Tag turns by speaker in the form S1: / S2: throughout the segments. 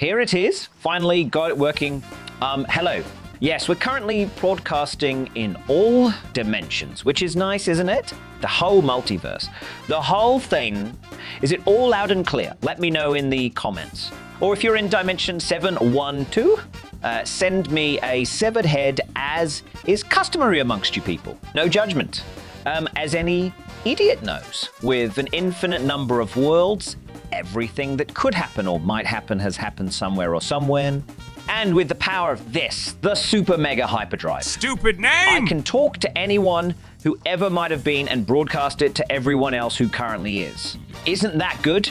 S1: here it is. Finally got it working. Hello. Yes, we're currently broadcasting in all dimensions, which is nice, isn't it? The whole multiverse. The whole thing. Is it all loud and clear? Let me know in the comments. Or if you're in dimension 712, send me a severed head, as is customary amongst you people. No judgment. As any idiot knows, with an infinite number of worlds, everything that could happen or might happen has happened somewhere or somewhere. And with the power of this, the super mega hyperdrive.
S2: Stupid name!
S1: I can talk to anyone who ever might have been and broadcast it to everyone else who currently is. Isn't that good?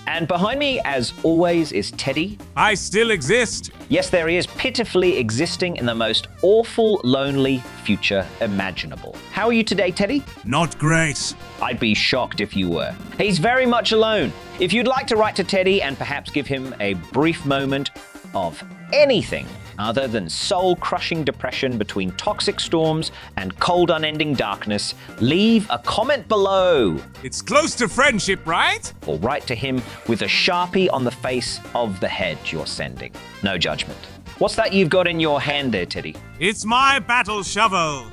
S1: And behind me, as always, is Teddy.
S2: I still exist.
S1: Yes, there he is, pitifully existing in the most awful, lonely future imaginable. How are you today, Teddy?
S2: Not great.
S1: I'd be shocked if you were. He's very much alone. If you'd like to write to Teddy and perhaps give him a brief moment of anything other than soul-crushing depression between toxic storms and cold, unending darkness, leave a comment below.
S2: It's close to friendship, right?
S1: Or write to him with a Sharpie on the face of the head you're sending. No judgment. What's that you've got in your hand there, Teddy?
S2: It's my battle shovel.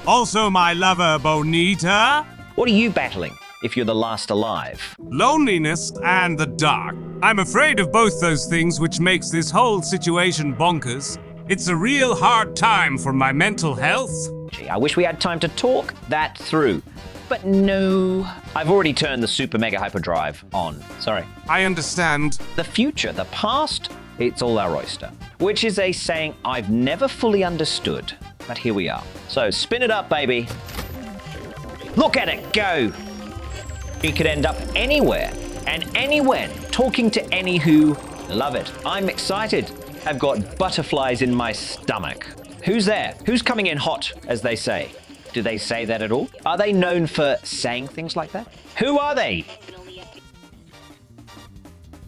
S2: Also my lover, Bonita.
S1: What are you battling, if you're the last alive?
S2: Loneliness and the dark. I'm afraid of both those things, which makes this whole situation bonkers. It's a real hard time for my mental health.
S1: Gee, I wish we had time to talk that through. But no, I've already turned the super mega hyperdrive on. Sorry.
S2: I understand.
S1: The future, the past, it's all our oyster. Which is a saying I've never fully understood, but here we are. So spin it up, baby. Look at it go. You could end up anywhere and anywhen, talking to any who. Love it. I'm excited. I've got butterflies in my stomach. Who's there? Who's coming in hot, as they say? Do they say that at all? Are they known for saying things like that? Who are they?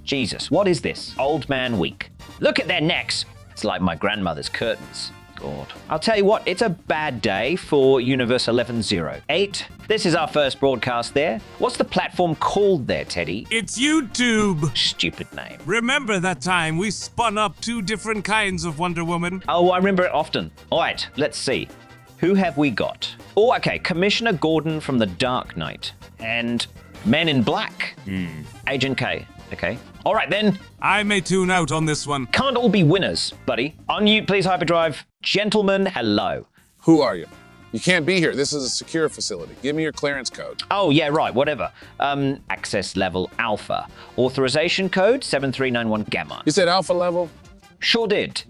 S1: Jesus, what is this? Old man week. Look at their necks. It's like my grandmother's curtains. God. I'll tell you what, it's a bad day for Universe 1108. This is our first broadcast there. What's the platform called there, Teddy?
S2: It's YouTube.
S1: Stupid name.
S2: Remember that time we spun up 2 different kinds of Wonder Woman?
S1: Oh, I remember it often. All right, let's see. Who have we got? Oh, okay, Commissioner Gordon from The Dark Knight. And Men in Black. Agent K. Okay. All right, then.
S2: I may tune out on this one.
S1: Can't all be winners, buddy. Unmute, please, Hyperdrive. Gentlemen, hello.
S3: Who are you? You can't be here. This is a secure facility. Give me your clearance code.
S1: Oh, yeah, right, whatever. Access level alpha. Authorization code 7391 gamma.
S3: You said alpha level?
S1: Sure did.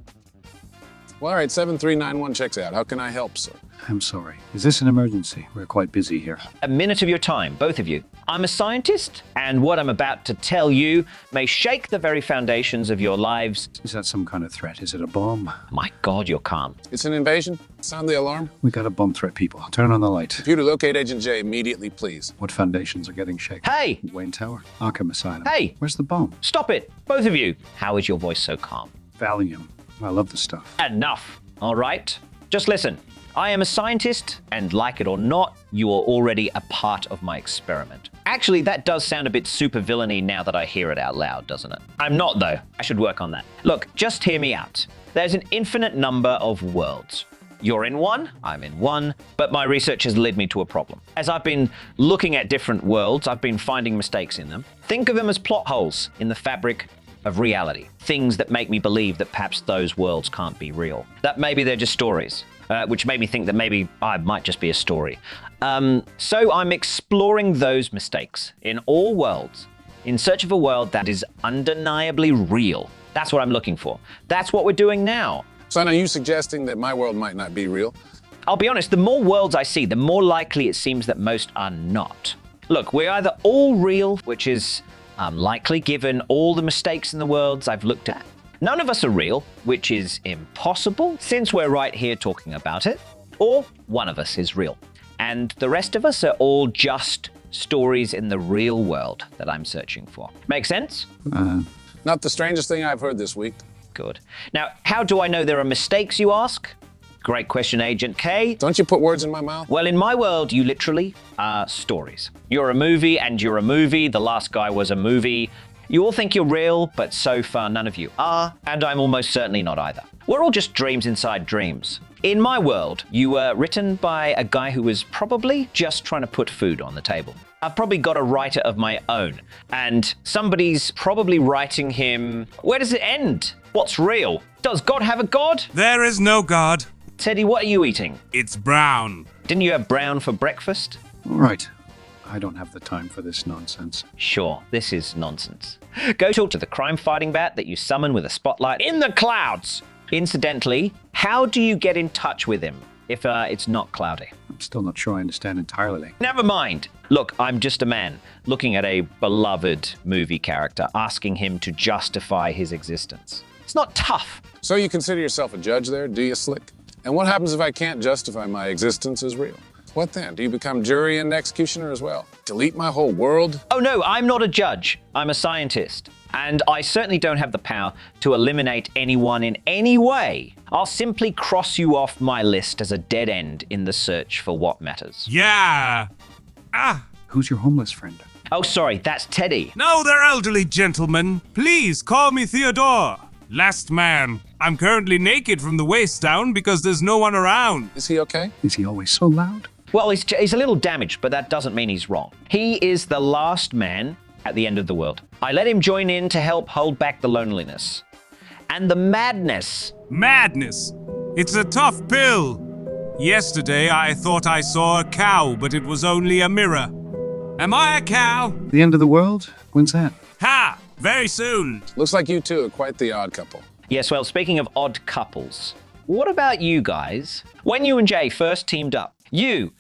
S3: Well, all right, 7391 checks out. How can I help, sir?
S4: I'm sorry. Is this an emergency? We're quite busy here.
S1: A minute of your time, both of you. I'm a scientist, and what I'm about to tell you may shake the very foundations of your lives.
S4: Is that some kind of threat? Is it a bomb?
S1: My God, you're calm.
S3: It's an invasion. Sound the alarm.
S4: We got a bomb threat, people. Turn on the light.
S3: Computer, locate Agent J immediately, please.
S4: What foundations are getting shaken?
S1: Hey!
S4: Wayne Tower? Arkham Asylum?
S1: Hey!
S4: Where's the bomb?
S1: Stop it, both of you. How is your voice so calm?
S4: Valium. I love the stuff.
S1: Enough, all right? Just listen. I am a scientist, and like it or not, you are already a part of my experiment. Actually, that does sound a bit super villainy now that I hear it out loud, doesn't it? I'm not, though. I should work on that. Look, just hear me out. There's an infinite number of worlds. You're in one, I'm in one, but my research has led me to a problem. As I've been looking at different worlds, I've been finding mistakes in them. Think of them as plot holes in the fabric of reality. Things that make me believe that perhaps those worlds can't be real. That maybe they're just stories. Which made me think that maybe I might just be a story. So I'm exploring those mistakes in all worlds, in search of a world that is undeniably real. That's what I'm looking for. That's what we're doing now.
S3: Son, are you suggesting that my world might not be real?
S1: I'll be honest, the more worlds I see, the more likely it seems that most are not. Look, we're either all real, which is unlikely given all the mistakes in the worlds I've looked at. None of us are real, which is impossible since we're right here talking about it. Or one of us is real. And the rest of us are all just stories in the real world that I'm searching for. Make sense?
S3: Not the strangest thing I've heard this week.
S1: Good. Now, how do I know there are mistakes, you ask? Great question, Agent K.
S3: Don't you put words in my mouth?
S1: Well, in my world, you literally are stories. You're a movie and you're a movie. The Last Guy was a movie. You all think you're real, but so far none of you are, and I'm almost certainly not either. We're all just dreams inside dreams. In my world, you were written by a guy who was probably just trying to put food on the table. I've probably got a writer of my own, and somebody's probably writing him, where does it end? What's real? Does God have a God?
S2: There is no God.
S1: Teddy, what are you eating?
S2: It's brown.
S1: Didn't you have brown for breakfast?
S4: All right. I don't have the time for this nonsense.
S1: Sure, this is nonsense. Go talk to the crime-fighting bat that you summon with a spotlight in the clouds. Incidentally, how do you get in touch with him if it's not cloudy?
S4: I'm still not sure I understand entirely.
S1: Never mind. Look, I'm just a man looking at a beloved movie character, asking him to justify his existence. It's not tough.
S3: So you consider yourself a judge there, do you, Slick? And what happens if I can't justify my existence as real? What then? Do you become jury and executioner as well? Delete my whole world?
S1: Oh no, I'm not a judge. I'm a scientist. And I certainly don't have the power to eliminate anyone in any way. I'll simply cross you off my list as a dead end in the search for what matters.
S2: Yeah.
S4: Who's your homeless friend?
S1: Oh, sorry, that's Teddy.
S2: No, they're elderly gentlemen. Please call me Theodore. Last man. I'm currently naked from the waist down because there's no one around.
S3: Is he okay?
S4: Is he always so loud?
S1: Well, he's a little damaged, but that doesn't mean he's wrong. He is the last man at the end of the world. I let him join in to help hold back the loneliness and the madness.
S2: Madness. It's a tough pill. Yesterday I thought I saw a cow, but it was only a mirror. Am I a cow?
S4: The end of the world? When's that?
S2: Ha! Very soon.
S3: Looks like you two are quite the odd couple.
S1: Yes, well, speaking of odd couples, what about you guys? When you and Jay first teamed up, you,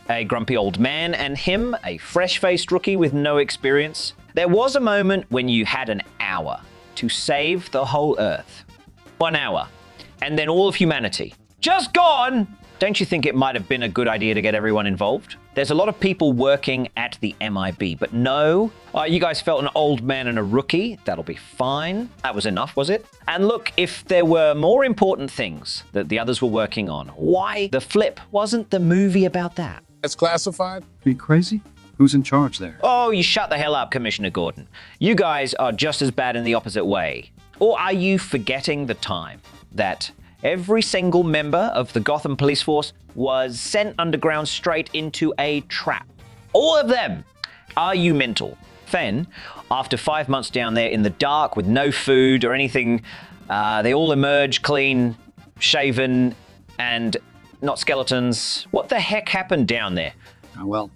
S1: a grumpy old man, and him, a fresh-faced rookie with no experience, there was a moment when you had an hour to save the whole Earth. 1 hour. And then all of humanity. Just gone! Don't you think it might have been a good idea to get everyone involved? There's a lot of people working at the MIB, but no. You guys felt an old man and a rookie. That'll be fine. That was enough, was it? And look, if there were more important things that the others were working on, why the flip wasn't the movie about that?
S3: It's classified?
S4: Are you crazy? Who's in charge there?
S1: Oh, you shut the hell up, Commissioner Gordon. You guys are just as bad in the opposite way. Or are you forgetting the time that every single member of the Gotham police force was sent underground straight into a trap? All of them! Are you mental? Then, after 5 months down there in the dark with no food or anything, they all emerge clean, shaven, and not skeletons. What the heck happened down there? No,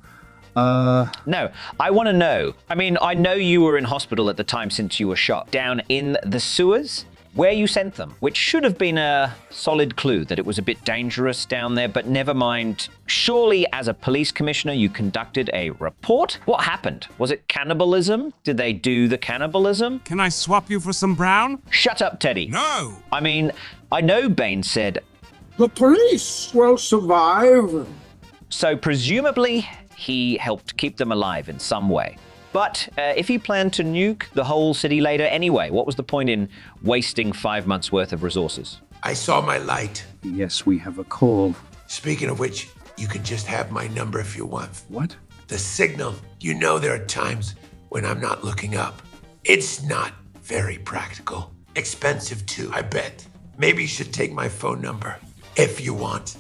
S1: I want to know. I mean, I know you were in hospital at the time since you were shot. Down in the sewers? Where you sent them, which should have been a solid clue that it was a bit dangerous down there, but never mind. Surely, as a police commissioner, you conducted a report? What happened? Was it cannibalism? Did they do the cannibalism?
S2: Can I swap you for some brown?
S1: Shut up, Teddy.
S2: No.
S1: I mean, I know Bane said,
S5: the police will survive.
S1: so presumably he helped keep them alive in some way. But if he planned to nuke the whole city later anyway, what was the point in wasting 5 months worth of resources?
S6: I saw my light.
S4: Yes, we have a call.
S6: Speaking of which, you can just have my number if you want.
S4: What?
S6: The signal. You know there are times when I'm not looking up. It's not very practical. Expensive too, I bet. Maybe you should take my phone number if you want.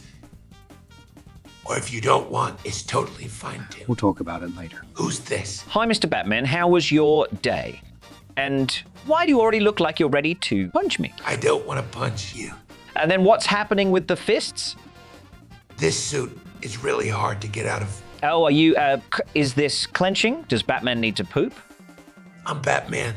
S6: Or if you don't want, it's totally fine too.
S4: We'll talk about it later.
S6: Who's this?
S1: Hi, Mr. Batman, how was your day? And why do you already look like you're ready to punch me?
S6: I don't want to punch you.
S1: And then what's happening with the fists?
S6: This suit is really hard to get out of.
S1: Oh, are you, is this clenching? Does Batman need to poop?
S6: I'm Batman.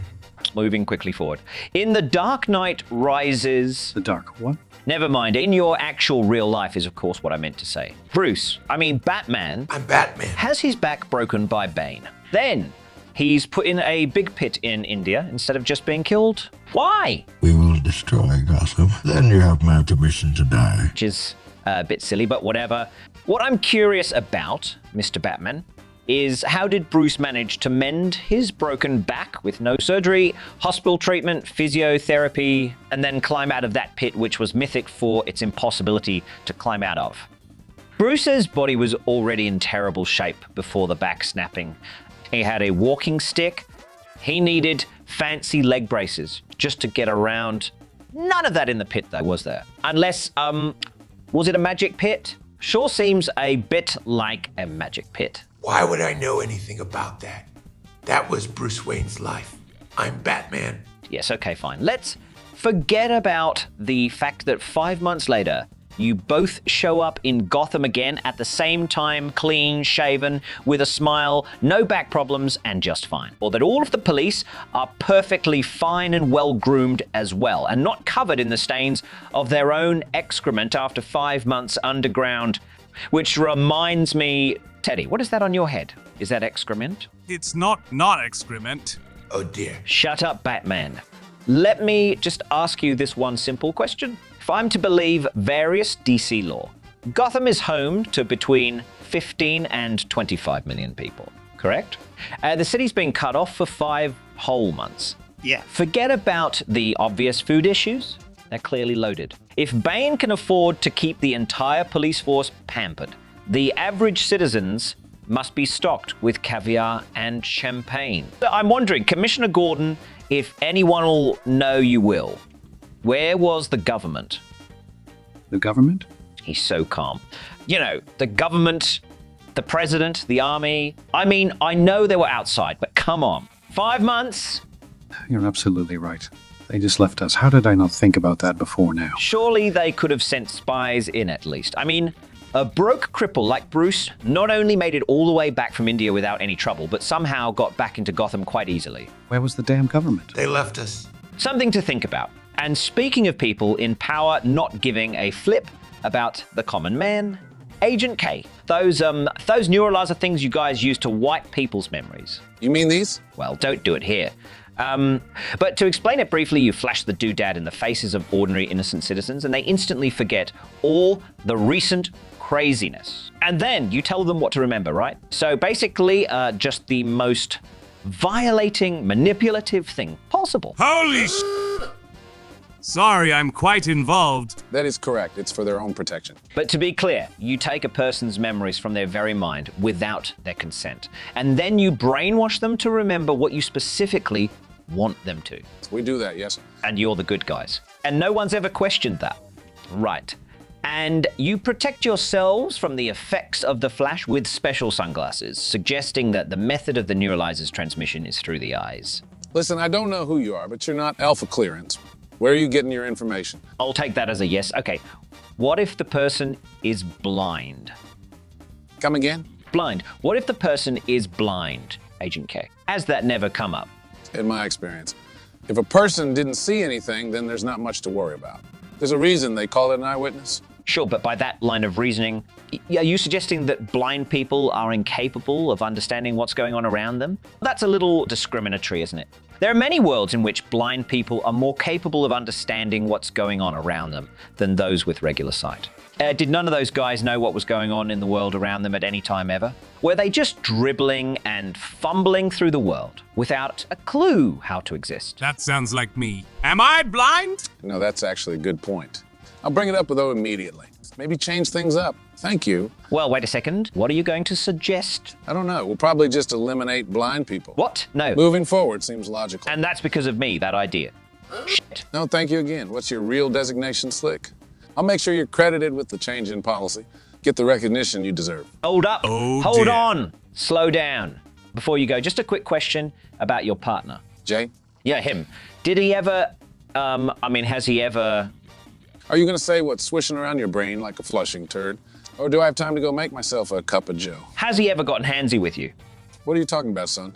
S1: Moving quickly forward. In The Dark Knight Rises...
S4: The dark what?
S1: Never mind, in your actual real life is of course what I meant to say. Batman
S6: I'm Batman.
S1: has his back broken by Bane. Then he's put in a big pit in India instead of just being killed. Why?
S7: We will destroy Gotham. Then you have my permission to die.
S1: Which is a bit silly, but whatever. What I'm curious about, Mr. Batman, is how did Bruce manage to mend his broken back with no surgery, hospital treatment, physiotherapy, and then climb out of that pit which was mythic for its impossibility to climb out of? Bruce's body was already in terrible shape before the back snapping. He had a walking stick. He needed fancy leg braces just to get around. None of that in the pit, though, was there? Unless, was it a magic pit? Sure seems a bit like a magic pit.
S6: Why would I know anything about that? That was Bruce Wayne's life. I'm Batman.
S1: Yes, okay, fine. Let's forget about the fact that 5 months later, you both show up in Gotham again at the same time, clean shaven, with a smile, no back problems, and just fine. Or that all of the police are perfectly fine and well groomed as well, and not covered in the stains of their own excrement after 5 months underground. Which reminds me, Teddy, what is that on your head? Is that excrement?
S2: It's not excrement.
S6: Oh dear.
S1: Shut up, Batman. Let me just ask you this one simple question. If I'm to believe various DC lore, Gotham is home to between 15 and 25 million people, correct? The city's been cut off for 5 whole months.
S2: Yeah.
S1: Forget about the obvious food issues. They're clearly loaded. If Bane can afford to keep the entire police force pampered, the average citizens must be stocked with caviar and champagne. I'm wondering, Commissioner Gordon, if anyone will know, you will. Where was the government?
S4: The government?
S1: He's so calm. You know, the government, the president, the army. I mean, I know they were outside, but come on. 5 months?
S4: You're absolutely right. They just left us. How did I not think about that before now?
S1: Surely they could have sent spies in at least. I mean, a broke cripple like Bruce not only made it all the way back from India without any trouble, but somehow got back into Gotham quite easily.
S4: Where was the damn government?
S6: They left us.
S1: Something to think about. And speaking of people in power not giving a flip about the common man, Agent K, those neuralizer things you guys use to wipe people's memories.
S3: You mean these?
S1: Well, don't do it here. But to explain it briefly, you flash the doodad in the faces of ordinary innocent citizens and they instantly forget all the recent craziness. And then you tell them what to remember, right? So basically, just the most violating, manipulative thing possible.
S2: Holy sh! Sorry, I'm quite involved.
S3: That is correct. It's for their own protection.
S1: But to be clear, you take a person's memories from their very mind without their consent. And then you brainwash them to remember what you specifically want them to.
S3: We do that, yes, sir.
S1: And you're the good guys. And no one's ever questioned that. Right. And you protect yourselves from the effects of the flash with special sunglasses, suggesting that the method of the neuralizer's transmission is through the eyes.
S3: Listen, I don't know who you are, but you're not alpha clearance. Where are you getting your information?
S1: I'll take that as a yes. Okay. What if the person is blind?
S3: Come again?
S1: Blind. What if the person is blind, Agent K? Has that never come up?
S3: In my experience, if a person didn't see anything, then there's not much to worry about. There's a reason they call it an eyewitness.
S1: Sure, but by that line of reasoning, are you suggesting that blind people are incapable of understanding what's going on around them? That's a little discriminatory, isn't it? There are many worlds in which blind people are more capable of understanding what's going on around them than those with regular sight. Did none of those guys know what was going on in the world around them at any time ever? Were they just dribbling and fumbling through the world without a clue how to exist?
S2: That sounds like me. Am I blind?
S3: No, that's actually a good point. I'll bring it up with O immediately. Maybe change things up. Thank you.
S1: Well, wait a second. What are you going to suggest?
S3: I don't know. We'll probably just eliminate blind people.
S1: What? No.
S3: Moving forward seems logical.
S1: And that's because of me, that idea. Shit.
S3: No, thank you again. What's your real designation, Slick? I'll make sure you're credited with the change in policy. Get the recognition you deserve.
S1: Hold up.
S2: Oh,
S1: Hold
S2: dear.
S1: on. Slow down. Before you go, just a quick question about your partner.
S3: Jay,
S1: Yeah, him. Did he ever, has he ever...
S3: are you going to say what's swishing around your brain like a flushing turd? Or do I have time to go make myself a cup of joe?
S1: Has he ever gotten handsy with you?
S3: What are you talking about, son?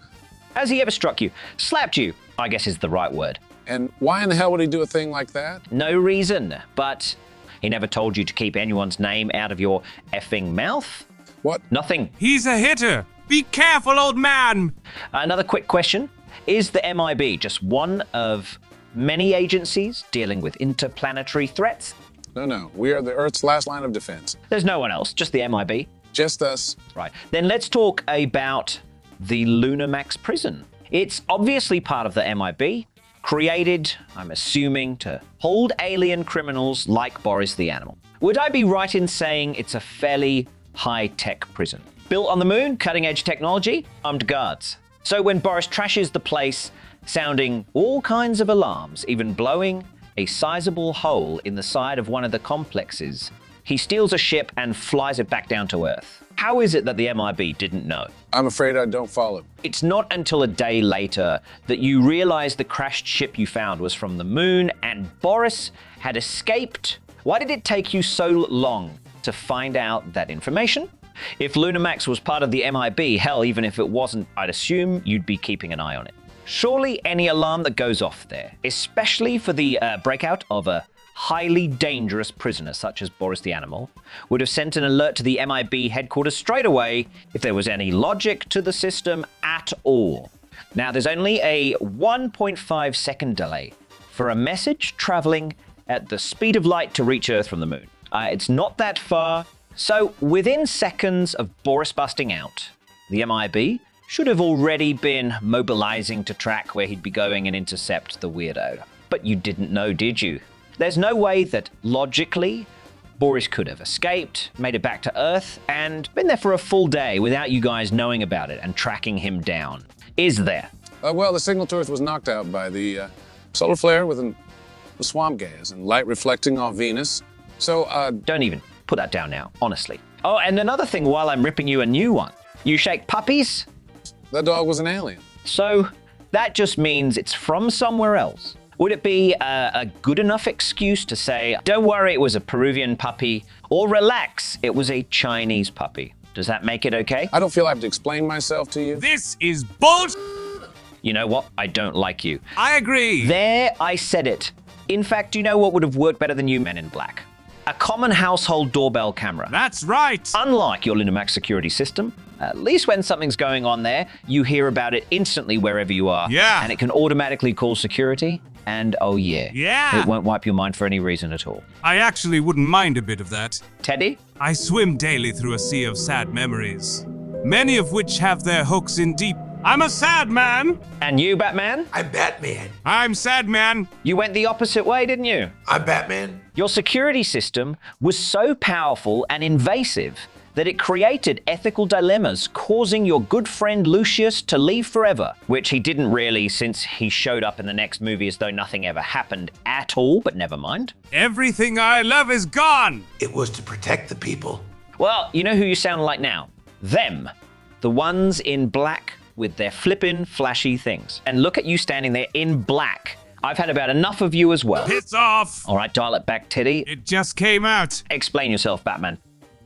S1: Has he ever struck you? Slapped you, I guess is the right word.
S3: And why in the hell would he do a thing like that?
S1: No reason, but he never told you to keep anyone's name out of your effing mouth?
S3: What?
S1: Nothing.
S2: He's a hitter. Be careful, old man.
S1: Another quick question. Is the MIB just one of many agencies dealing with interplanetary threats?
S3: No. We are the Earth's last line of defense.
S1: There's no one else, just the MIB.
S3: Just us.
S1: Right. Then let's talk about the Lunamax prison. It's obviously part of the MIB, created, I'm assuming, to hold alien criminals like Boris the Animal. Would I be right in saying it's a fairly high-tech prison? Built on the moon, cutting-edge technology, armed guards. So when Boris trashes the place, sounding all kinds of alarms, even blowing a sizable hole in the side of one of the complexes. He steals a ship and flies it back down to Earth. How is it that the MIB didn't know?
S3: I'm afraid I don't follow.
S1: It's not until a day later that you realize the crashed ship you found was from the moon and Boris had escaped. Why did it take you so long to find out that information? If Lunamax was part of the MIB, hell, even if it wasn't, I'd assume you'd be keeping an eye on it. Surely any alarm that goes off there, especially for the breakout of a highly dangerous prisoner such as Boris the Animal, would have sent an alert to the MIB headquarters straight away if there was any logic to the system at all. Now, there's only a 1.5 second delay for a message traveling at the speed of light to reach Earth from the moon. It's not that far, so within seconds of Boris busting out, the MIB should have already been mobilizing to track where he'd be going and intercept the weirdo. But you didn't know, did you? There's no way that, logically, Boris could have escaped, made it back to Earth, and been there for a full day without you guys knowing about it and tracking him down. Is there?
S3: Well, the signal to Earth was knocked out by the solar flare with the swamp gas and light reflecting off Venus. So,
S1: Don't even put that down now, honestly. Oh, and another thing while I'm ripping you a new one. You shake puppies?
S3: that dog was an alien.
S1: So that just means it's from somewhere else. Would it be a good enough excuse to say, don't worry, it was a Peruvian puppy, or relax, it was a Chinese puppy? Does that make it okay?
S3: I don't feel I have to explain myself to you.
S2: This is bullshit.
S1: You know what? I don't like you.
S2: I agree.
S1: There, I said it. In fact, do you know what would have worked better than you, Men in Black? A common household doorbell camera.
S2: That's right.
S1: Unlike your Linamax security system, at least when something's going on there, you hear about it instantly wherever you are.
S2: Yeah.
S1: And it can automatically call security. And oh yeah.
S2: Yeah.
S1: It won't wipe your mind for any reason at all.
S2: I actually wouldn't mind a bit of that.
S1: Teddy?
S2: I swim daily through a sea of sad memories, many of which have their hooks in deep. I'm a sad man.
S1: And you, Batman?
S6: I'm Batman.
S2: I'm sad man.
S1: You went the opposite way, didn't you?
S6: I'm Batman.
S1: Your security system was so powerful and invasive that it created ethical dilemmas, causing your good friend Lucius to leave forever, which he didn't really, since he showed up in the next movie as though nothing ever happened at all, but never mind.
S2: Everything I love is gone.
S6: It was to protect the people.
S1: Well, you know who you sound like now? Them. The ones in black with their flippin' flashy things. And look at you standing there in black. I've had about enough of you as well.
S2: Piss off.
S1: All right, dial it back, Teddy.
S2: It just came out.
S1: Explain yourself, Batman.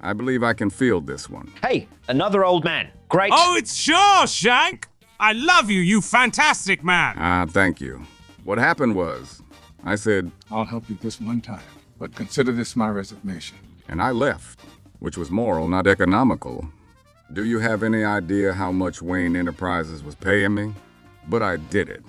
S8: I believe I can field this one.
S1: Hey, another old man. Great.
S2: Oh, it's Shawshank. I love you, you fantastic man.
S8: Thank you. What happened was, I said,
S5: I'll help you this one time, but consider this my resignation.
S8: and I left, which was moral, not economical. Do you have any idea how much Wayne Enterprises was paying me? But I did it.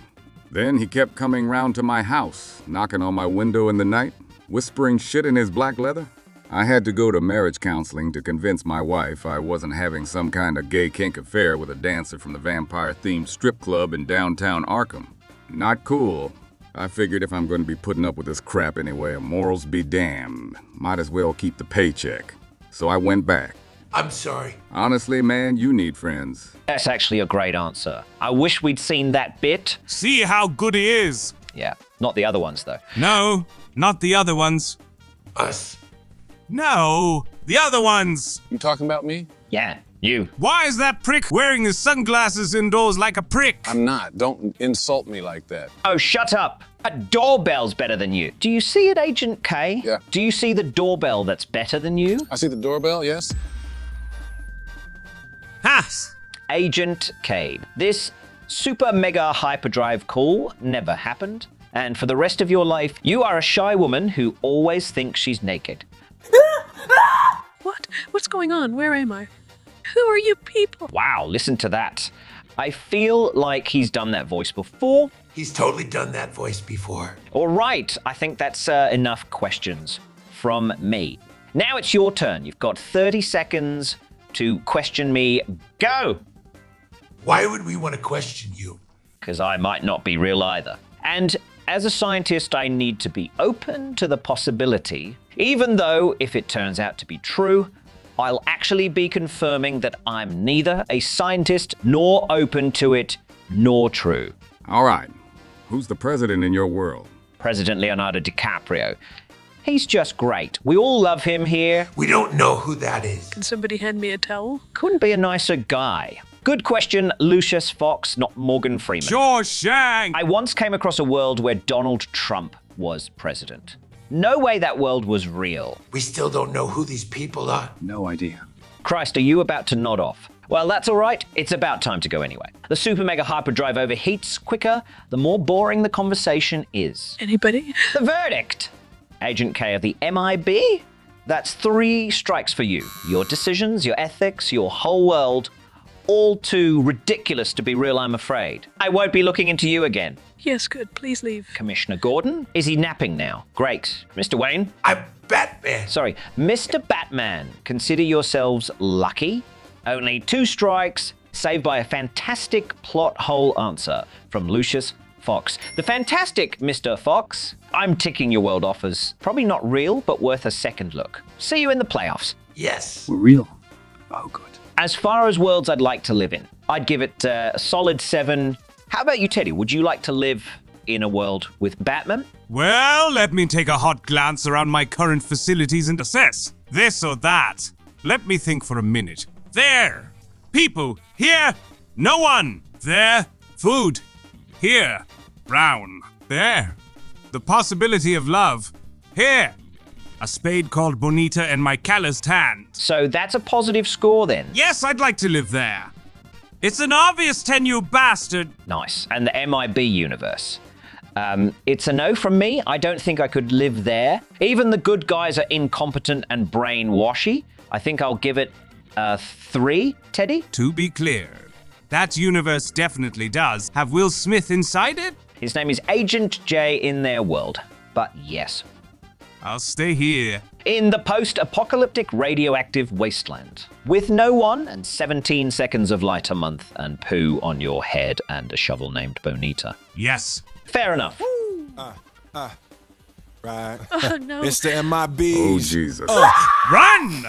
S8: Then he kept coming round to my house, knocking on my window in the night, whispering shit in his black leather. I had to go to marriage counseling to convince my wife I wasn't having some kind of gay kink affair with a dancer from the vampire-themed strip club in downtown Arkham. Not cool. I figured if I'm going to be putting up with this crap anyway, morals be damned. Might as well keep the paycheck. So I went back.
S6: I'm sorry.
S8: Honestly, man, you need friends.
S1: That's actually a great answer. I wish we'd seen that bit.
S2: See how good he is.
S1: Yeah, not the other ones though.
S2: No, not the other ones.
S6: Us.
S2: No, the other ones.
S3: You talking about me?
S1: Yeah, you.
S2: Why is that prick wearing his sunglasses indoors like a prick?
S3: I'm not. Don't insult me like that.
S1: Oh, shut up. A doorbell's better than you. Do you see it, Agent K?
S3: Yeah.
S1: Do you see the doorbell that's better than you?
S3: I see the doorbell, yes?
S2: Ha!
S1: Agent K. This super mega hyperdrive call never happened. And for the rest of your life, you are a shy woman who always thinks she's naked.
S9: What? What's going on? Where am I? Who are you people?
S1: Wow, listen to that. I feel like he's done that voice before.
S6: He's totally done that voice before.
S1: All right, I think that's enough questions from me. Now it's your turn. You've got 30 seconds to question me. Go!
S6: Why would we want to question you?
S1: Because I might not be real either. And as a scientist, I need to be open to the possibility, even though if it turns out to be true, I'll actually be confirming that I'm neither a scientist nor open to it nor true.
S8: All right, Who's the president in your world?
S1: President Leonardo DiCaprio. He's just great. We all love him here.
S6: We don't know who that is.
S9: Can somebody hand me a towel?
S1: Couldn't be a nicer guy. Good question, Lucius Fox, not Morgan Freeman.
S2: Shawshank!
S1: I once came across a world where Donald Trump was president. No way that world was real.
S6: We still don't know who these people are.
S4: No idea.
S1: Christ, are you about to nod off? Well, that's all right. It's about time to go anyway. The super mega hyperdrive overheats quicker, the more boring the conversation is.
S9: Anybody?
S1: The verdict! Agent K of the MIB? That's 3 strikes for you. Your decisions, your ethics, your whole world, all too ridiculous to be real, I'm afraid. I won't be looking into you again.
S9: Yes, good. Please leave.
S1: Commissioner Gordon? Is he napping now? Great. Mr. Wayne?
S6: I'm Batman.
S1: Sorry, Mr. Batman. Consider yourselves lucky. Only 2 strikes, saved by a fantastic plot hole answer from Lucius Fox. The fantastic Mr. Fox. I'm ticking your world off as probably not real, but worth a second look. See you in the playoffs.
S6: Yes.
S4: We're real. Oh, good.
S1: As far as worlds I'd like to live in, I'd give it a solid 7. How about you, Teddy? Would you like to live in a world with Batman?
S2: Well, let me take a hot glance around my current facilities and assess. This or that. Let me think for a minute. There. People. Here. No one. There. Food. Here. Brown. There. The possibility of love. Here. A spade called Bonita and my calloused hand.
S1: So that's a positive score then.
S2: Yes, I'd like to live there. It's an obvious 10, you bastard.
S1: Nice. And the MIB universe. It's a no from me. I don't think I could live there. Even the good guys are incompetent and brainwashy. I think I'll give it a 3, Teddy.
S2: To be clear, that universe definitely does have Will Smith inside it.
S1: His name is Agent J in their world. But yes.
S2: I'll stay here.
S1: In the post-apocalyptic radioactive wasteland. With no one and 17 seconds of light a month and poo on your head and a shovel named Bonita.
S2: Yes.
S1: Fair enough.
S10: Right.
S9: Oh, no.
S10: It's the MIB.
S8: Oh, Jesus.
S2: Run!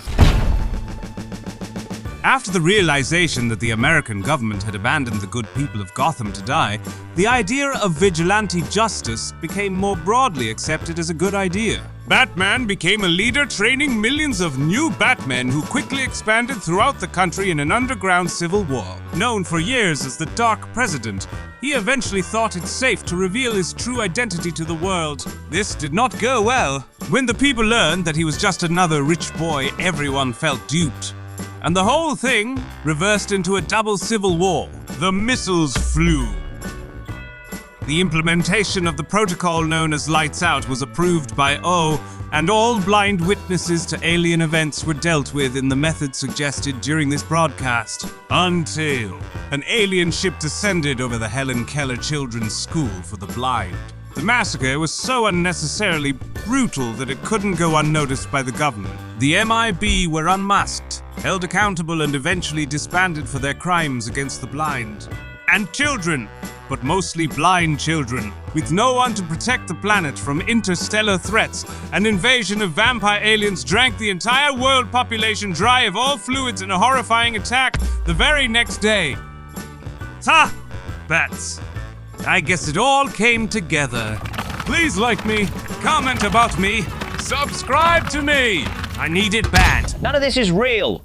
S2: After the realization that the American government had abandoned the good people of Gotham to die, the idea of vigilante justice became more broadly accepted as a good idea. Batman became a leader training millions of new Batmen who quickly expanded throughout the country in an underground civil war. Known for years as the Dark President, he eventually thought it safe to reveal his true identity to the world. This did not go well. When the people learned that he was just another rich boy, everyone felt duped. And the whole thing reversed into a double civil war. The missiles flew. The implementation of the protocol known as Lights Out was approved by O, and all blind witnesses to alien events were dealt with in the method suggested during this broadcast. Until an alien ship descended over the Helen Keller Children's School for the Blind. The massacre was so unnecessarily brutal that it couldn't go unnoticed by the government. The MIB were unmasked, held accountable, and eventually disbanded for their crimes against the blind. And children, but mostly blind children, with no one to protect the planet from interstellar threats. An invasion of vampire aliens drank the entire world population dry of all fluids in a horrifying attack the very next day. Ha! Bats. I guess it all came together. Please like me, comment about me, subscribe to me. I need it bad.
S1: None of this is real.